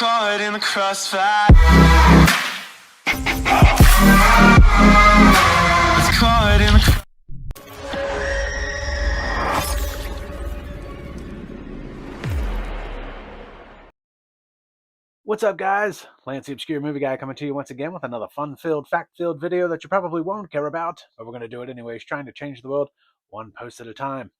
caught in the crossfire. It's caught in the What's up, guys? Lance the Obscure Movie Guy coming to you once again with another fun-filled, fact-filled video that you probably won't care about, but we're going to do it anyways, trying to change the world one post at a time.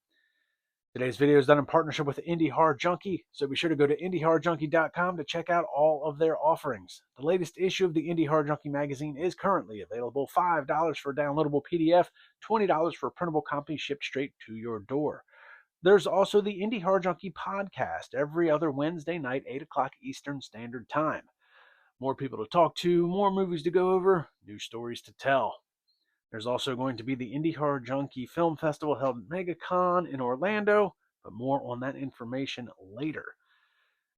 Today's video is done in partnership with Indie Horror Junkie, so be sure to go to indiehorrorjunkie.com to check out all of their offerings. The latest issue of the Indie Horror Junkie magazine is currently available. $5 for a downloadable PDF, $20 for a printable copy shipped straight to your door. There's also the Indie Horror Junkie podcast every other Wednesday night, 8 o'clock Eastern Standard Time. More people to talk to, more movies to go over, new stories to tell. There's also going to be the Indie Horror Junkie Film Festival held at MegaCon in Orlando, but more on that information later.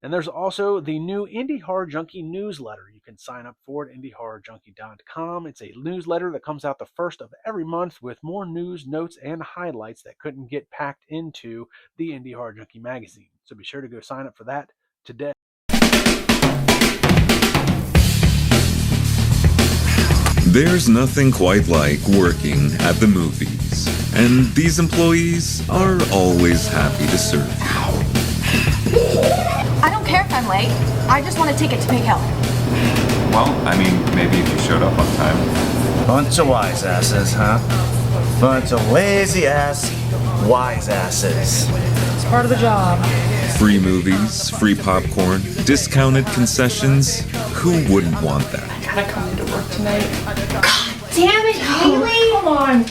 And there's also the new Indie Horror Junkie newsletter. You can sign up for it at indiehorrorjunkie.com. It's a newsletter that comes out the first of every month with more news, notes, and highlights that couldn't get packed into the Indie Horror Junkie magazine. So be sure to go sign up for that today. There's nothing quite like working at the movies, and these employees are always happy to serve you. I don't care if I'm late. I just want a ticket to Big Hill. Well, I mean, maybe if you showed up on time. Bunch of wise asses, huh? Bunch of lazy ass wise asses. It's part of the job. Free movies, free popcorn, discounted concessions. Who wouldn't want that? I gotta come into work tonight. God damn it, Kayleigh! Come on!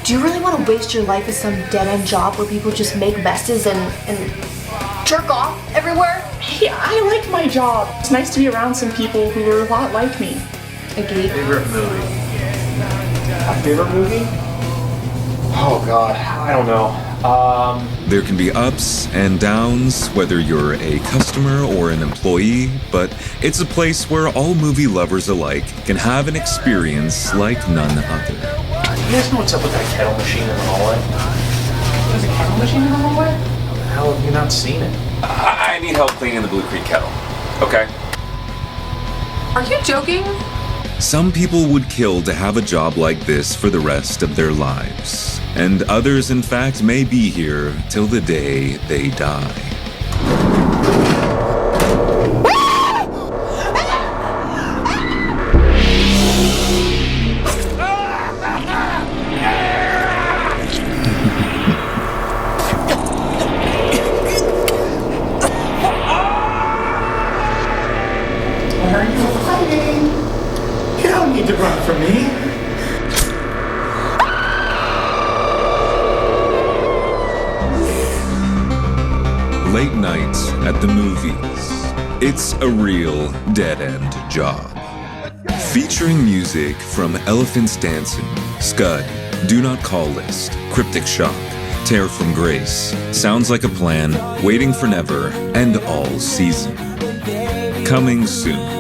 Do you really want to waste your life at some dead-end job where people just make messes and jerk off everywhere? Hey, I like my job. It's nice to be around some people who are a lot like me. Agreed. Favorite movie? A favorite movie? Oh god, I don't know. There can be ups and downs, whether you're a customer or an employee, but it's a place where all movie lovers alike can have an experience like none other. You guys know what's up with that kettle machine in the hallway? There's a kettle machine in the hallway? How the hell have you not seen it? I need help cleaning the Blue Creek kettle. Okay? Are you joking? Some people would kill to have a job like this for the rest of their lives, and others, in fact, may be here till the day they die. Why are you hiding? You don't need to run from me. Late nights at the movies. It's a real dead-end job. Featuring music from Elephants Dancing, Scud, Do Not Call List, Cryptic Shock, Tear from Grace, Sounds Like a Plan, Waiting for Never, and All Season. Coming soon.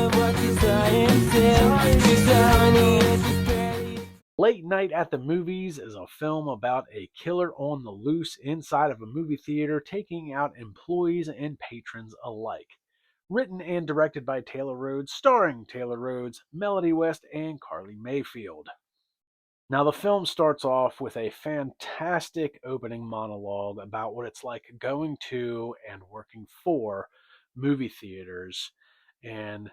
Late Night at the Movies is a film about a killer on the loose inside of a movie theater, taking out employees and patrons alike. Written and directed by Taylor Rhodes, starring Taylor Rhodes, Melody West, and Carly Mayfield. Now, the film starts off with a fantastic opening monologue about what it's like going to and working for movie theaters and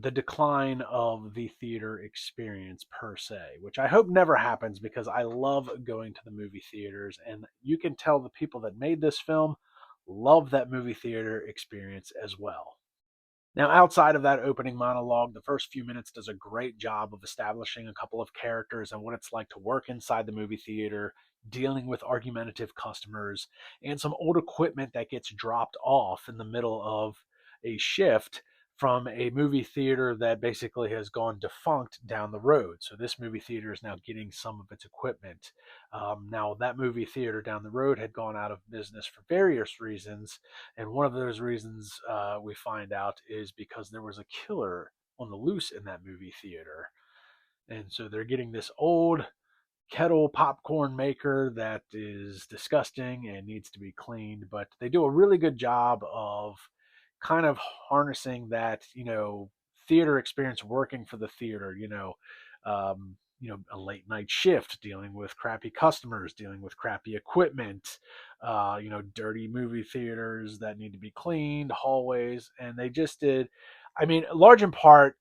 the decline of the theater experience per se, which I hope never happens because I love going to the movie theaters, and you can tell the people that made this film love that movie theater experience as well. Now, outside of that opening monologue, the first few minutes does a great job of establishing a couple of characters and what it's like to work inside the movie theater, dealing with argumentative customers, and some old equipment that gets dropped off in the middle of a shift from a movie theater that basically has gone defunct down the road. So this movie theater is now getting some of its equipment. Now, that movie theater down the road had gone out of business for various reasons, and one of those reasons we find out is because there was a killer on the loose in that movie theater. And so they're getting this old kettle popcorn maker that is disgusting and needs to be cleaned, but they do a really good job of kind of harnessing that, theater experience, working for the theater, a late night shift, dealing with crappy customers, dealing with crappy equipment, dirty movie theaters that need to be cleaned, hallways. And they just did, I mean, large in part,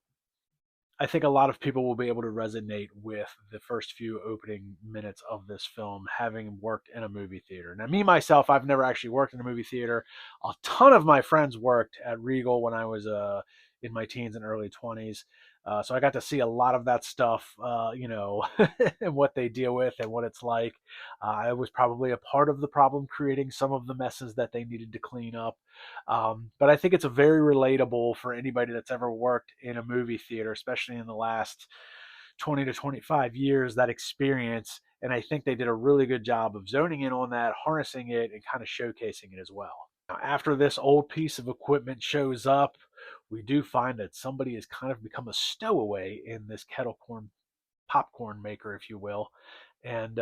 I think a lot of people will be able to resonate with the first few opening minutes of this film, having worked in a movie theater. Now, me, myself, I've never actually worked in a movie theater. A ton of my friends worked at Regal when I was in my teens and early 20s. So I got to see a lot of that stuff, and what they deal with and what it's like. I was probably a part of the problem creating some of the messes that they needed to clean up. But I think it's a very relatable for anybody that's ever worked in a movie theater, especially in the last 20 to 25 years, that experience. And I think they did a really good job of zoning in on that, harnessing it, and kind of showcasing it as well. Now, after this old piece of equipment shows up, we do find that somebody has kind of become a stowaway in this kettle corn popcorn maker, if you will, and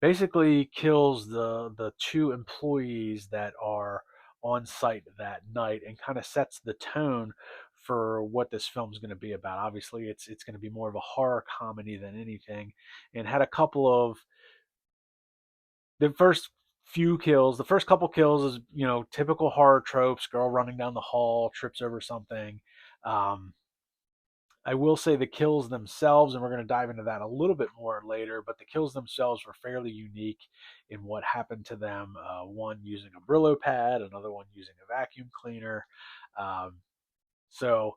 basically kills the two employees that are on site that night, and kind of sets the tone for what this film's going to be about. Obviously, it's going to be more of a horror comedy than anything, and had a couple of the first couple kills is, typical horror tropes: girl running down the hall, trips over something. Um, I will say the kills themselves, and we're going to dive into that a little bit more later, but the kills themselves were fairly unique in what happened to them. One using a Brillo pad, another one using a vacuum cleaner. Um, so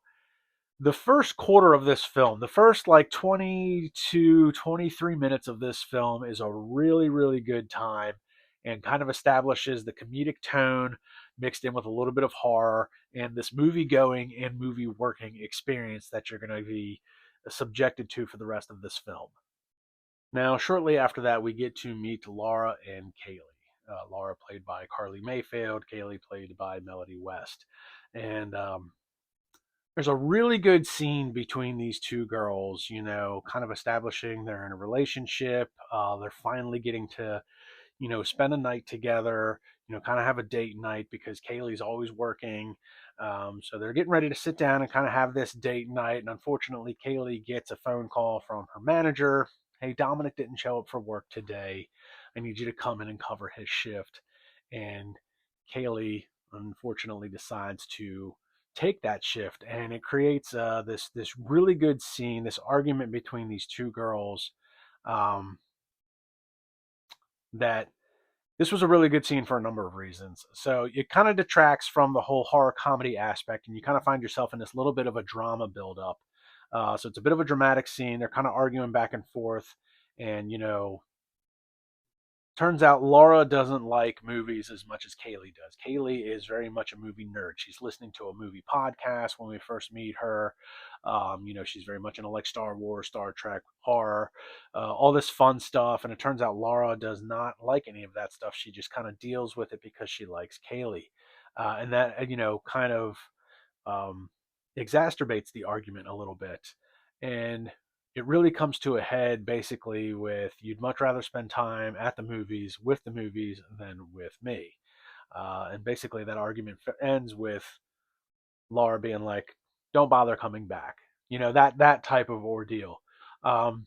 the first quarter of this film, the first like 20 to 23 minutes of this film, is a really, really good time, and kind of establishes the comedic tone mixed in with a little bit of horror, and this movie going and movie working experience that you're going to be subjected to for the rest of this film. Now, shortly after that, we get to meet Laura and Kayleigh. Laura played by Carly Mayfield, Kayleigh played by Melody West. And there's a really good scene between these two girls, kind of establishing they're in a relationship. They're finally getting to, spend a night together, kind of have a date night, because Kayleigh's always working. So they're getting ready to sit down and kind of have this date night. And unfortunately, Kayleigh gets a phone call from her manager. Hey, Dominic didn't show up for work today. I need you to come in and cover his shift. And Kayleigh unfortunately decides to take that shift, and it creates this really good scene, this argument between these two girls. Um, that This was a really good scene for a number of reasons. So it kind of detracts from the whole horror comedy aspect, and you kind of find yourself in this little bit of a drama buildup. So it's a bit of a dramatic scene. They're kind of arguing back and forth, and turns out Laura doesn't like movies as much as Kayleigh does. Kayleigh is very much a movie nerd. She's listening to a movie podcast when we first meet her. She's very much into like Star Wars, Star Trek, horror, all this fun stuff. And it turns out Laura does not like any of that stuff. She just kind of deals with it because she likes Kayleigh. And that, kind of um, exacerbates the argument a little bit. And it really comes to a head basically with, you'd much rather spend time at the movies with the movies than with me. And basically that argument ends with Laura being like, don't bother coming back. That type of ordeal. Um,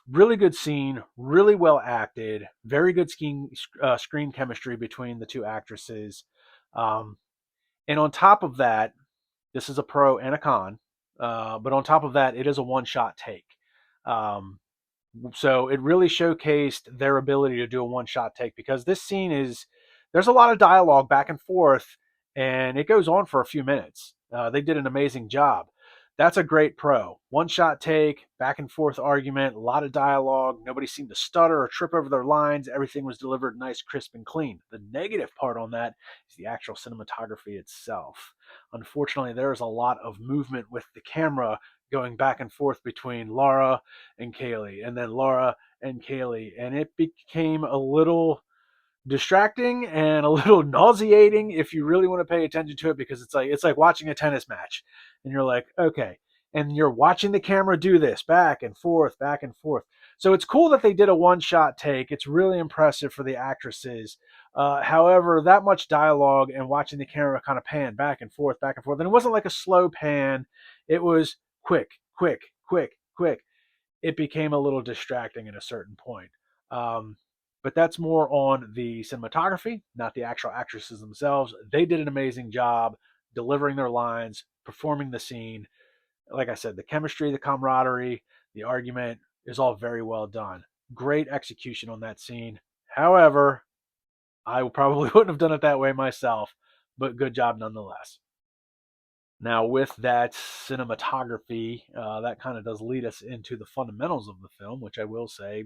Really good scene, really well acted, very good screen chemistry between the two actresses. Um, and on top of that, this is a pro and a con. But on top of that, it is a one-shot take. Um, so it really showcased their ability to do a one-shot take, because this scene there's a lot of dialogue back and forth, and it goes on for a few minutes. They did an amazing job. That's a great pro. One-shot take, back and forth argument, a lot of dialogue. Nobody seemed to stutter or trip over their lines. Everything was delivered nice, crisp, and clean. The negative part on that is the actual cinematography itself. Unfortunately, there is a lot of movement with the camera going back and forth between Laura and Kayleigh, and then Laura and Kayleigh, and it became a little distracting and a little nauseating if you really want to pay attention to it, because it's like watching a tennis match, and you're like, okay, and you're watching the camera do this back and forth, back and forth. So it's cool that they did a one-shot take. It's really impressive for the actresses. However, that much dialogue and watching the camera kind of pan back and forth, and it wasn't like a slow pan. It was quick, quick, quick, quick. It became a little distracting at a certain point. Um, but that's more on the cinematography, not the actual actresses themselves. They did an amazing job delivering their lines, performing the scene. Like I said, the chemistry, the camaraderie, the argument is all very well done. Great execution on that scene. However, I probably wouldn't have done it that way myself, but good job nonetheless. Now, with that cinematography, that kind of does lead us into the fundamentals of the film, which I will say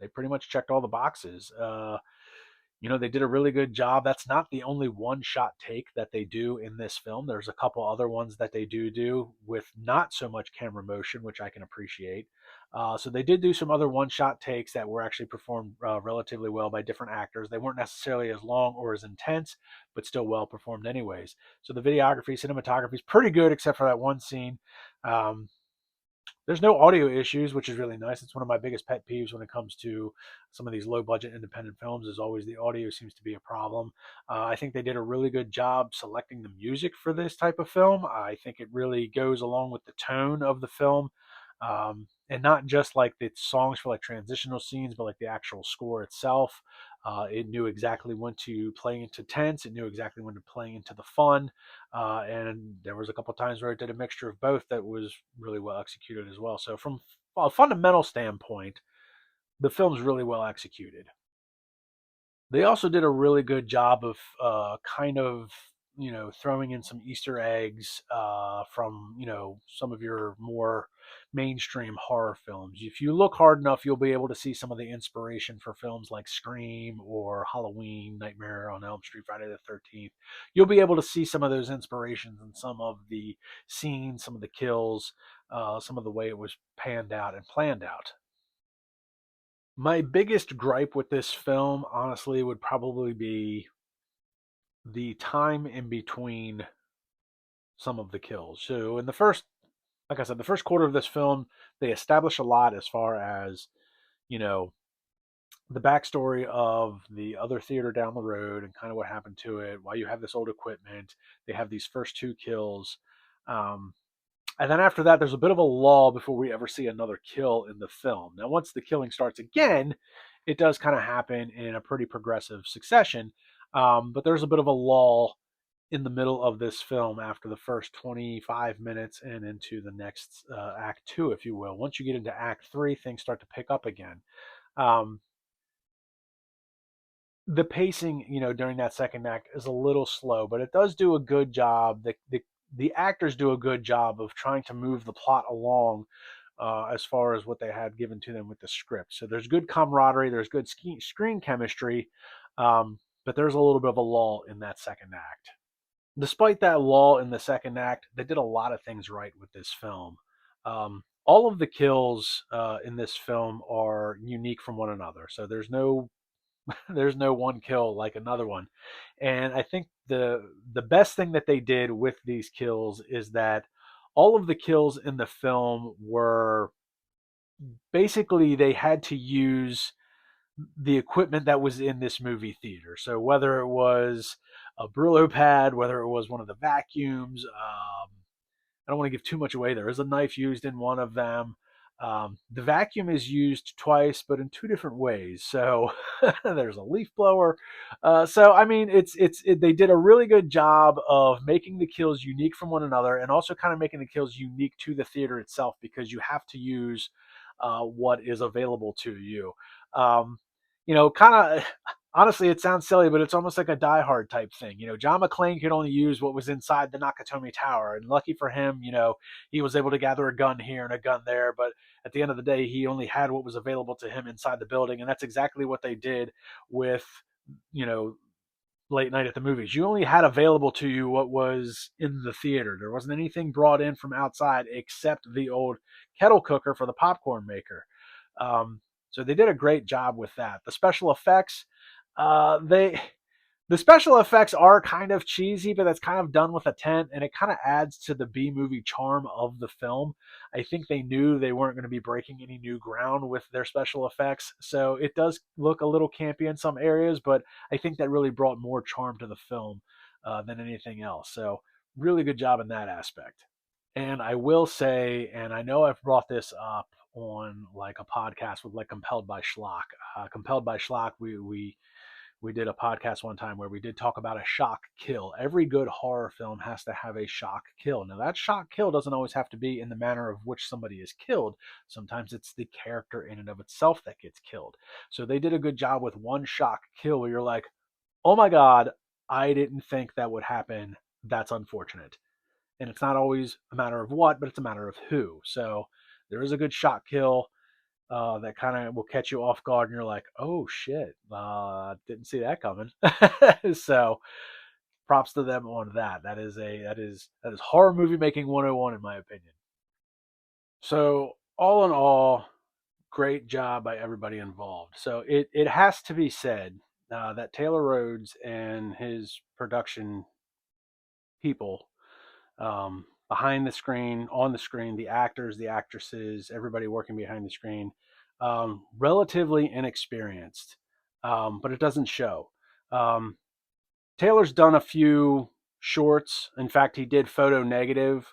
they pretty much checked all the boxes. They did a really good job. That's not the only one shot take that they do in this film. There's a couple other ones that they do with not so much camera motion, which I can appreciate. So they did do some other one shot takes that were actually performed relatively well by different actors. They weren't necessarily as long or as intense, but still well performed anyways. So the videography, cinematography is pretty good, except for that one scene. Um, there's no audio issues, which is really nice. It's one of my biggest pet peeves when it comes to some of these low budget independent films, is always the audio seems to be a problem. I think they did a really good job selecting the music for this type of film. I think it really goes along with the tone of the film. And not just like the songs for like transitional scenes, but like the actual score itself. It knew exactly when to play into tense. It knew exactly when to play into the fun. And there was a couple times where it did a mixture of both that was really well executed as well. So from a fundamental standpoint, the film's really well executed. They also did a really good job of kind of throwing in some Easter eggs from some of your more mainstream horror films. If you look hard enough, you'll be able to see some of the inspiration for films like Scream or Halloween, Nightmare on Elm Street, Friday the 13th. You'll be able to see some of those inspirations in some of the scenes, some of the kills, some of the way it was panned out and planned out. My biggest gripe with this film, honestly, would probably be the time in between some of the kills. So, like I said, the first quarter of this film, they establish a lot as far as, you know, the backstory of the other theater down the road and kind of what happened to it, why you have this old equipment. They have these first two kills. Um, and then after that, there's a bit of a lull before we ever see another kill in the film. Now, once the killing starts again, it does kind of happen in a pretty progressive succession. But there's a bit of a lull in the middle of this film after the first 25 minutes and into the next act two, if you will. Once you get into act three, things start to pick up again. Um, the pacing, during that second act is a little slow, but it does do a good job. The actors do a good job of trying to move the plot along as far as what they had given to them with the script. So there's good camaraderie, there's good screen chemistry, but there's a little bit of a lull in that second act. Despite that lull in the second act, they did a lot of things right with this film. All of the kills in this film are unique from one another. So there's no there's no one kill like another one. And I think the best thing that they did with these kills is that all of the kills in the film were basically they had to use the equipment that was in this movie theater. So whether it was a Brillo pad, whether it was one of the vacuums, I don't want to give too much away. There is a knife used in one of them. The vacuum is used twice, but in two different ways. So there's a leaf blower. So I mean, they did a really good job of making the kills unique from one another, and also kind of making the kills unique to the theater itself because you have to use what is available to you. Kind of honestly, it sounds silly, but it's almost like a Die Hard type thing. John McClane could only use what was inside the Nakatomi Tower, and lucky for him, he was able to gather a gun here and a gun there. But at the end of the day, he only had what was available to him inside the building, and that's exactly what they did with, you know, Late Night at the Movies. You only had available to you what was in the theater. There wasn't anything brought in from outside except the old kettle cooker for the popcorn maker. So they did a great job with that. The special effects, they The special effects are kind of cheesy, but that's kind of done with intent, and it kind of adds to the B movie charm of the film. I think they knew they weren't going to be breaking any new ground with their special effects, so it does look a little campy in some areas, but I think that really brought more charm to the film than anything else. So, really good job in that aspect. And I will say, and I know I've brought this up on like a podcast with like Compelled by Schlock. Compelled by Schlock, we did a podcast one time where we did talk about a shock kill. Every good horror film has to have a shock kill. Now, that shock kill doesn't always have to be in the manner of which somebody is killed. Sometimes it's the character in and of itself that gets killed. So they did a good job with one shock kill where you're like, oh my God, I didn't think that would happen. That's unfortunate. And it's not always a matter of what, but it's a matter of who. So there is a good shock kill that kind of will catch you off guard, and you're like, "Oh shit, didn't see that coming." So, props to them on that. That is horror movie making 101 in my opinion. So, all in all, great job by everybody involved. So it has to be said that Taylor Rhodes and his production people, behind the screen, on the screen, the actors, the actresses, everybody working behind the screen, relatively inexperienced, but it doesn't show. Um, Taylor's done a few shorts. In fact, he did Photo Negative,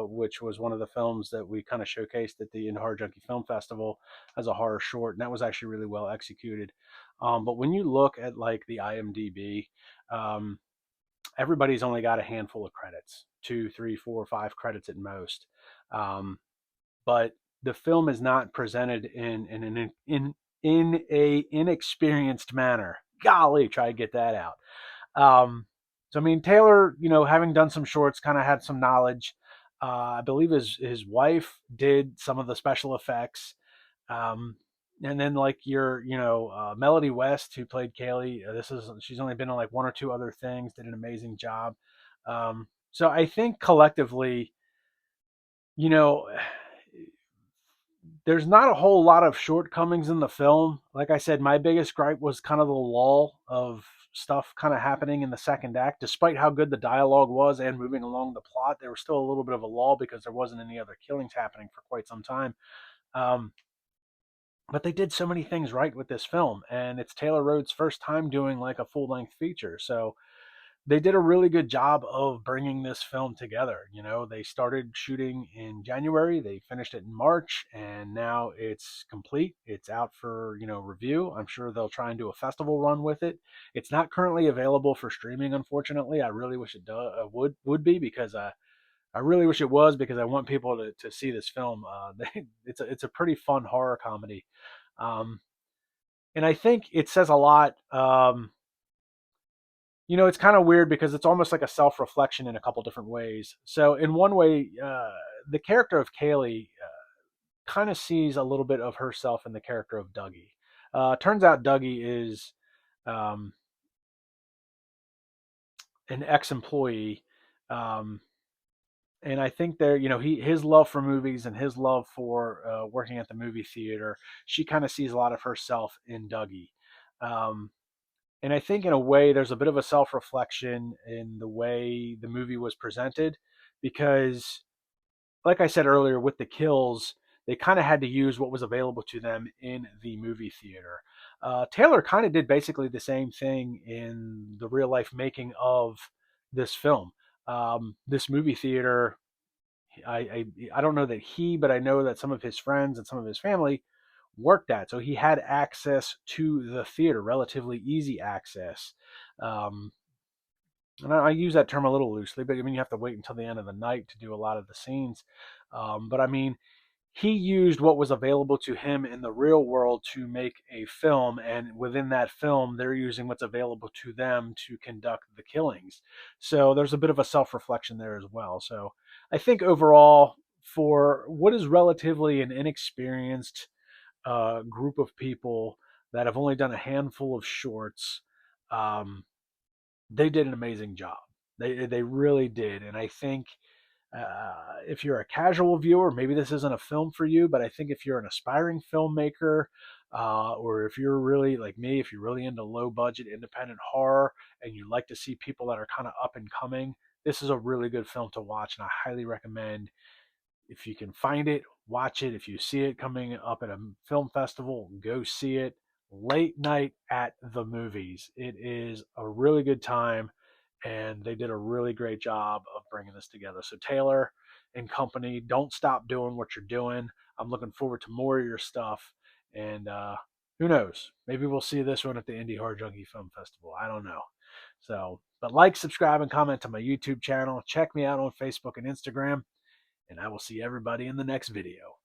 which was one of the films that we kind of showcased at the Indie Horror Junkie Film Festival as a horror short, and that was actually really well executed. But when you look at like the IMDb, um, everybody's only got a handful of credits, 2, 3, 4, 5 credits at most. Um, but the film is not presented in a inexperienced manner. Golly, try to get that out. So I mean, Taylor, having done some shorts, kind of had some knowledge. I believe his wife did some of the special effects. Um, and then like Melody West, who played Kayleigh, she's only been on like one or two other things, did an amazing job. So I think collectively, you know, there's not a whole lot of shortcomings in the film. Like I said, my biggest gripe was kind of the lull of stuff kind of happening in the second act. Despite how good the dialogue was and moving along the plot, there was still a little bit of a lull because there wasn't any other killings happening for quite some time. But they did so many things right with this film, and it's Taylor Rhodes' first time doing like a full-length feature. So they did a really good job of bringing this film together. They started shooting in January, they finished it in March, and now it's complete. It's out for, review. I'm sure they'll try and do a festival run with it. It's not currently available for streaming, unfortunately. I really wish it would be, because I really wish it was, because I want people to see this film. It's a pretty fun horror comedy. Um, and I think it says a lot. It's kind of weird because it's almost like a self-reflection in a couple different ways. So in one way, the character of Kayleigh kind of sees a little bit of herself in the character of Dougie. Turns out Dougie is an ex-employee, and I think his love for movies and his love for working at the movie theater, she kind of sees a lot of herself in Dougie. And I think in a way there's a bit of a self-reflection in the way the movie was presented, because like I said earlier, with the kills, they kind of had to use what was available to them in the movie theater. Taylor kind of did basically the same thing in the real life making of this film. This movie theater, I don't know that but I know that some of his friends and some of his family worked at. So he had access to the theater, relatively easy access. Um, and I use that term a little loosely, but I mean, you have to wait until the end of the night to do a lot of the scenes. But I mean, he used what was available to him in the real world to make a film, and within that film, they're using what's available to them to conduct the killings. So there's a bit of a self-reflection there as well. So I think overall, for what is relatively an inexperienced group of people that have only done a handful of shorts, um, they did an amazing job. They really did, and I think if you're a casual viewer, maybe this isn't a film for you. But I think if you're an aspiring filmmaker, or if you're really like me, if you're really into low budget independent horror and you like to see people that are kind of up and coming, this is a really good film to watch, and I highly recommend. If you can find it, watch it. If you see it coming up at a film festival, go see it. Late night at the movies. It is a really good time, and they did a really great job of bringing this together. So, Taylor and company, don't stop doing what you're doing. I'm looking forward to more of your stuff. And who knows? Maybe we'll see this one at the Indie Horror Junkie Film Festival. I don't know. So, but like, subscribe, and comment to my YouTube channel. Check me out on Facebook and Instagram, and I will see everybody in the next video.